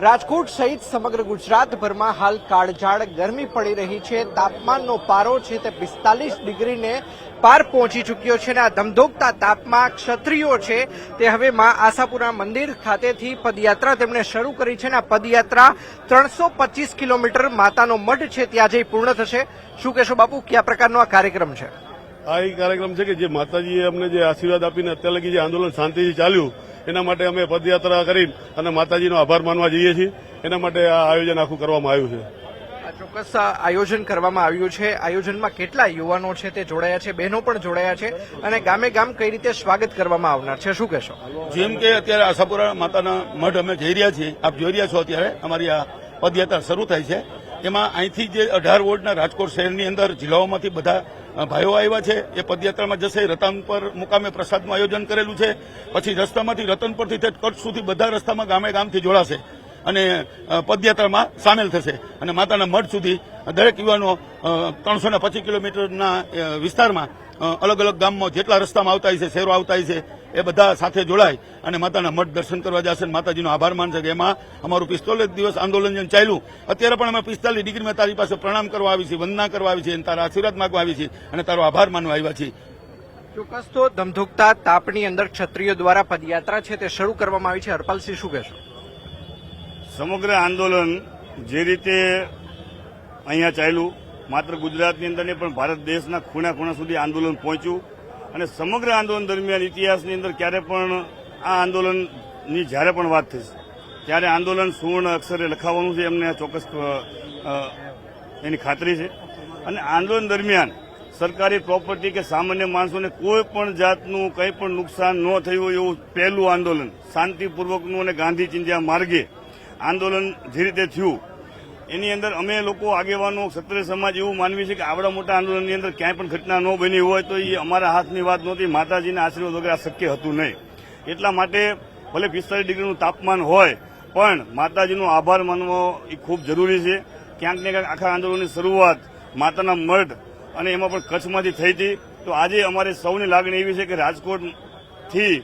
રાજકોટ સહિત સમગ્ર ગુજરાતભરમાં હાલ કાળઝાળ ગરમી પડી રહી છે। તાપમાનનો પારો છે તે 45 ડિગ્રીને પાર પહોંચી ચૂક્યો છે અને આ ધમધોકતા તાપમાં ક્ષત્રિયો છે તે હવે માં આશાપુરા મંદિર ખાતેથી પદયાત્રા તેમણે શરૂ કરી છે અને આ પદયાત્રા 325 કિલોમીટર માતાનો મઢ છે ત્યાં જઈ પૂર્ણ થશે। શું કહેશો બાપુ, કયા પ્રકારનો આ કાર્યક્રમ છે? આ એક કાર્યક્રમ છે કે જે માતાજીએ અમને જે આશીર્વાદ આપીને અત્યાર લગી જે આંદોલન શાંતિથી ચાલ્યું એના માટે અમે પદયાત્રા કરી અને માતાજીનો આભાર માનવા જઈએ છીએ। એના માટે આ આયોજન આખું કરવામાં આવ્યું છે। ચોક્કસ આયોજન કરવામાં આવ્યું છે। આયોજનમાં કેટલા યુવાનો છે તે જોડાયા છે, બહેનો પણ જોડાયા છે અને ગામે ગામ કઈ રીતે સ્વાગત કરવામાં આવનાર છે, શું કહેશો? જેમ કે અત્યારે આશાપુરા માતાના મઢ અમે જઈ રહ્યા છીએ, આપ જોઈ રહ્યા છો અત્યારે અમારી આ પદયાત્રા શરૂ થાય છે। એમાં અહીંથી જે 18 વોર્ડના રાજકોટ શહેરની અંદર જિલ્લાઓમાંથી બધા ભાઈઓ આવ્યા છે। એ પદયાત્રામાં જશે। રતન પર મુકામે પ્રસાદનું આયોજન કરેલું છે। પછી રસ્તામાંથી રતન પરથી કચ્છ સુધી બધા રસ્તામાં ગામે ગામથી જોડાશે અને પદયાત્રામાં સામેલ થશે અને માતાના મઢ સુધી દરેક યુવાનો 325 કિલોમીટરના વિસ્તારમાં અલગ અલગ ગામમાં જેટલા રસ્તામાં આવતા હોય છે, શહેરો આવતા હોય છે, એ બધા સાથે જોડાય અને માતાના મઢ દર્શન કરવા જશે અને માતાજીનો આભાર માનશે કે એમાં અમારું 45 દિવસ આંદોલન ચાલ્યું। અત્યારે પણ અમે 45 ડિગ્રીમાં તારી પાસે પ્રણામ કરવા આવી છીએ, વંદના કરવા આવી છીએ, તારા આશીર્વાદ માંગવા આવી છીએ અને તારો આભાર માનવા આવ્યા છીએ। ચોક્કસ તો ધમધોકતા તાપની અંદર ક્ષત્રિયો દ્વારા પદયાત્રા છે તે શરૂ કરવામાં આવી છે। હરપાલસિંહ, શું કહેશો? સમગ્ર આંદોલન જે રીતે અહીંયા ચાલ્યું, માત્ર ગુજરાતની અંદર નહીં પણ ભારત દેશના ખૂણા ખૂણા સુધી આંદોલન પહોંચ્યું અને સમગ્ર આંદોલન દરમિયાન ઇતિહાસની અંદર ક્યારે પણ આ આંદોલનની જ્યારે પણ વાત થશે ત્યારે આંદોલન સુવર્ણ અક્ષરે લખાવવાનું છે, એમને ચોક્કસ એની ખાતરી છે। અને આંદોલન દરમિયાન સરકારી પ્રોપર્ટી કે સામાન્ય માણસોને કોઈ પણ જાતનું કંઈ પણ નુકસાન ન થયું એવું પહેલું આંદોલન શાંતિપૂર્વકનું અને ગાંધી ચિંધ્યા માર્ગે આંદોલન જે રીતે થયું એની અંદર અમે લોકો આગેવાનો ક્ષત્રિય સમાજ એવું માનવી છે કે આવડા મોટા આંદોલનની અંદર ક્યાંય પણ ઘટના ન બની હોય તો એ અમારા હાથની વાત નહોતી, માતાજીના આશીર્વાદ વગર આ શક્ય હતું નહીં। એટલા માટે ભલે 45 ડિગ્રીનું તાપમાન હોય પણ માતાજીનો આભાર માનવો એ ખૂબ જરૂરી છે। ક્યાંક ને ક્યાંક આખા આંદોલનની શરૂઆત માતાના મઢ અને એમાં પણ કચ્છમાંથી થઈ હતી। તો આજે અમારે સૌની લાગણી એવી છે કે રાજકોટથી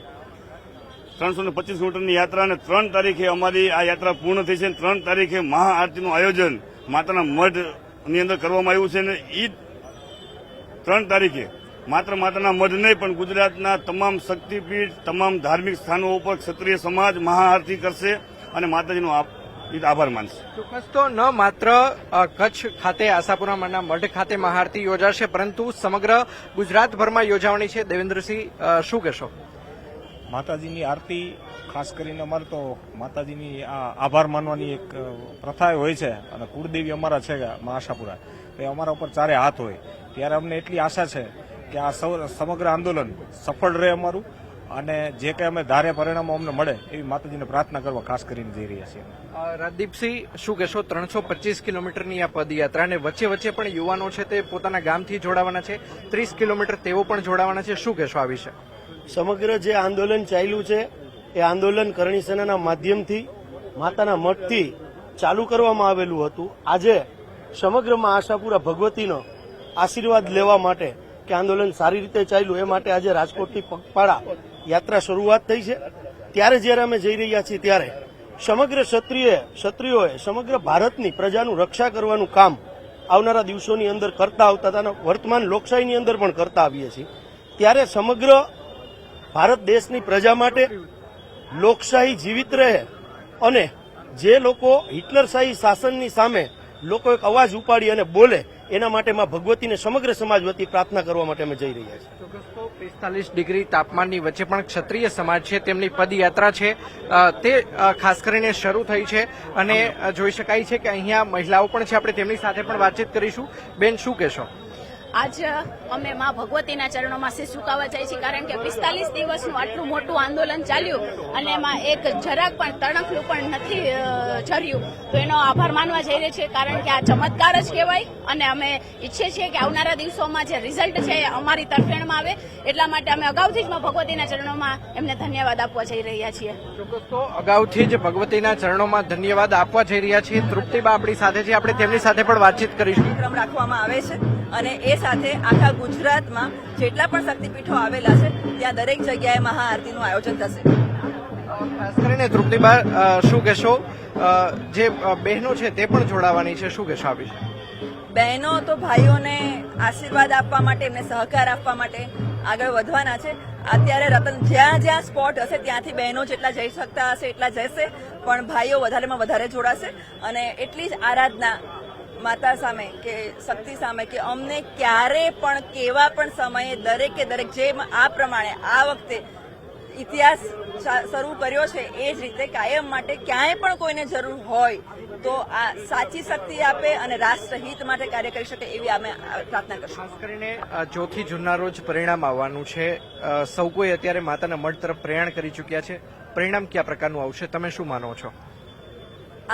325 કિલોમીટરની યાત્રા અને 3 તારીખે અમારી આ યાત્રા પૂર્ણ થઈ છે। 3 તારીખે મહાઆરતીનું આયોજન માતાના મઢની અંદર કરવામાં આવ્યું છે અને એ 3 તારીખે માત્ર માતાના મઢ નહીં પણ ગુજરાતના તમામ શક્તિપીઠ, તમામ ધાર્મિક સ્થાનો ઉપર ક્ષત્રિય સમાજ મહાઆરતી કરશે અને માતાજીનો આભાર માનશે। ચોક્કસ તો ન માત્ર કચ્છ ખાતે આશાપુરાના મઢ ખાતે મહાઆરતી યોજાશે પરંતુ સમગ્ર ગુજરાતભરમાં યોજાવાની છે। દેવેન્દ્રસિંહ, શું કહેશો? માતાજીની આરતી ખાસ કરીને અમારે તો માતાજીની આભાર માનવાની એક પ્રથા હોય છે અને કુળદેવી અમારા છે મા આશાપુરા, તો અમારા ઉપર ચારે હાથ હોય ત્યારે અમને એટલી આશા છે કે આ સમગ્ર આંદોલન સફળ રહે અમારું અને જે કંઈ અમે ધારે પરિણામો અમને મળે એવી માતાજીને પ્રાર્થના કરવા ખાસ કરીને જઈ રહ્યા છીએ। રાજદીપસિંહ, શું કહેશો? 325 કિલોમીટરની આ પદયાત્રા અને વચ્ચે વચ્ચે પણ યુવાનો છે તે પોતાના ગામથી જોડાવાના છે, 30 કિલોમીટર તેઓ પણ જોડાવાના છે, શું કહેશો આ વિશે? સમગ્ર જે આંદોલન ચાલ્યું છે એ આંદોલન કરણી સેનાના માધ્યમથી માતાના મઠથી ચાલુ કરવામાં આવેલું હતું। આજે સમગ્રમાં આશાપુરા ભગવતીનો આશીર્વાદ લેવા માટે કે આંદોલન સારી રીતે ચાલ્યું એ માટે આજે રાજકોટથી પગપાળા યાત્રા શરૂઆત થઈ છે। ત્યારે જ્યારે અમે જઈ રહ્યા છીએ ત્યારે સમગ્ર ક્ષત્રિયોએ સમગ્ર ભારતની પ્રજાનું રક્ષા કરવાનું કામ આવનારા દિવસોની અંદર કરતા આવતા હતા અને વર્તમાન લોકશાહીની અંદર પણ કરતા આવીએ છીએ। ત્યારે સમગ્ર ભારત દેશની પ્રજા માટે લોકશાહી જીવિત રહે અને જે લોકો હિટલરશાહી શાસનની સામે લોકો એક અવાજ ઉપાડી અને બોલે એના માટે માં ભગવતીને સમગ્ર સમાજ વતી પ્રાર્થના કરવા માટે અમે જઈ રહ્યા છીએ। ચોક્કસ તો 45 ડિગ્રી તાપમાનની વચ્ચે પણ ક્ષત્રિય સમાજ છે તેમની પદયાત્રા છે તે ખાસ કરીને શરૂ થઈ છે અને જોઈ શકાય છે કે અહીંયા મહિલાઓ પણ છે, આપણે તેમની સાથે પણ વાતચીત કરીશું। બેન, શું કહેશો? આજ અમે માં ભગવતીના ચરણોમાં શીશ ઝુકાવવા જાય છે કારણ કે 45 દિવસનું આટલું મોટું આંદોલન ચાલ્યું અને એમાં એક જરાક પણ તણખલું પણ નથી ઝર્યું, તો એનો આભાર માનવા જઈ રહી છે કારણ કે આ ચમત્કાર જ કહેવાય અને અમે ઈચ્છીએ છીએ કે આવનારા દિવસોમાં જે રિઝલ્ટ છે એ અમારી તરફેણમાં આવે, એટલા માટે અમે અગાઉથી જ માં ભગવતીના ચરણોમાં એમને ધન્યવાદ આપવા જઈ રહ્યા છીએ। ચોક્કસ તો અગાઉથી જ ભગવતીના ચરણોમાં ધન્યવાદ આપવા જઈ રહ્યા છીએ। તૃપ્તિબા આપણી સાથે છે, આપણે તેમની સાથે પણ વાતચીત કરીશું। કાર્યક્રમ રાખવામાં આવે છે અને એ સાથે આખા ગુજરાતમાં જેટલા પણ શક્તિપીઠો આવેલા છે ત્યાં દરેક જગ્યાએ મહાઆરતીનું આયોજન થશે। ખાસ કરીને તૃપ્તિબા શું કહેશો જે બહેનો છે તે પણ જોડાવાની છે, શું કહેશો આ વિશે? બહેનો તો ભાઈઓને આશીર્વાદ આપવા માટે, એમને સહકાર આપવા માટે આગળ વધવાના છે. અત્યારે રતન જ્યાં જ્યાં સ્પોટ હશે ત્યાંથી બહેનો જેટલા જઈ શકતા હશે એટલા જશે, પણ ભાઈઓ વધારેમાં વધારે જોડાશે. અને એટલી જ આરાધના માતા સામે કે શક્તિ સામે કે અમને ક્યારે પણ કેવા પણ સમયે દરેકે દરેક જેમ આ પ્રમાણે આ વખતે ઇતિહાસ શરૂ કર્યો છે એ જ રીતે કાયમ માટે ક્યાંય પણ કોઈને જરૂર હોય તો આ સાચી શક્તિ આપે અને રાષ્ટ્રહિત માટે કાર્ય કરી શકે એવી અમે પ્રાર્થના કરશું. ખાસ કરીને 4 જૂનના રોજ પરિણામ આવવાનું છે. સૌ કોઈ અત્યારે માતાના મઢ તરફ પ્રયાણ કરી ચૂક્યા છે. પરિણામ કયા પ્રકારનું આવશે, તમે શું માનો છો?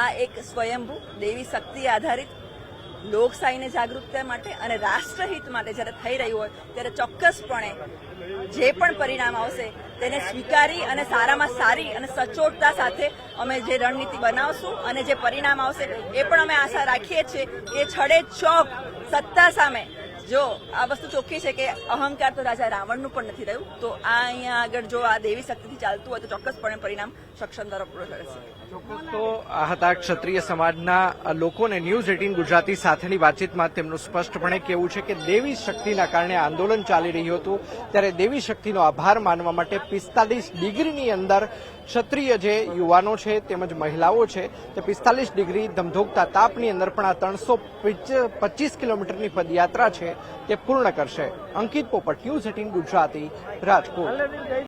આ એક સ્વયંભૂ દેવી શક્તિ આધારિત લોકશાહીને જાગૃતતા માટે અને રાષ્ટ્રહિત માટે જ્યારે થઈ રહ્યું હોય ત્યારે ચોક્કસપણે જે પણ પરિણામ આવશે તેને સ્વીકારી અને સારામાં સારી અને સચોટતા સાથે અમે જે રણનીતિ બનાવશું અને જે પરિણામ આવશે એ પણ અમે આશા રાખીએ છીએ કે છડે ચોક સત્તા સામે જો આ વસ્તુ ચોખ્ખી છે કે અહંકાર તો રાજા રાવણનું પણ નથી રહ્યું, તો આ અહીંયા આગળ જો આ દેવી શક્તિથી ચાલતું હોય તો ચોક્કસપણે પરિણામ સક્ષમ તરફ રહેશે. તો આ હતા ક્ષત્રિય સમાજના લોકોને ન્યૂઝ 18 ગુજરાતી સાથેની વાતચીતમાં તેમનું સ્પષ્ટપણે કહેવું છે કે દેવી શક્તિના કારણે આંદોલન ચાલી રહ્યું હતું, ત્યારે દેવી શક્તિનો આભાર માનવા માટે 45 ડિગ્રીની અંદર ક્ષત્રિય જે યુવાનો છે તેમજ મહિલાઓ છે તે 45 ડિગ્રી ધમધોકતા તાપની અંદર પણ આ 325 કિલોમીટરની પદયાત્રા છે તે પૂર્ણ કરશે. અંકિત પોપટ, ન્યૂઝ 18 ગુજરાતી, રાજકોટ.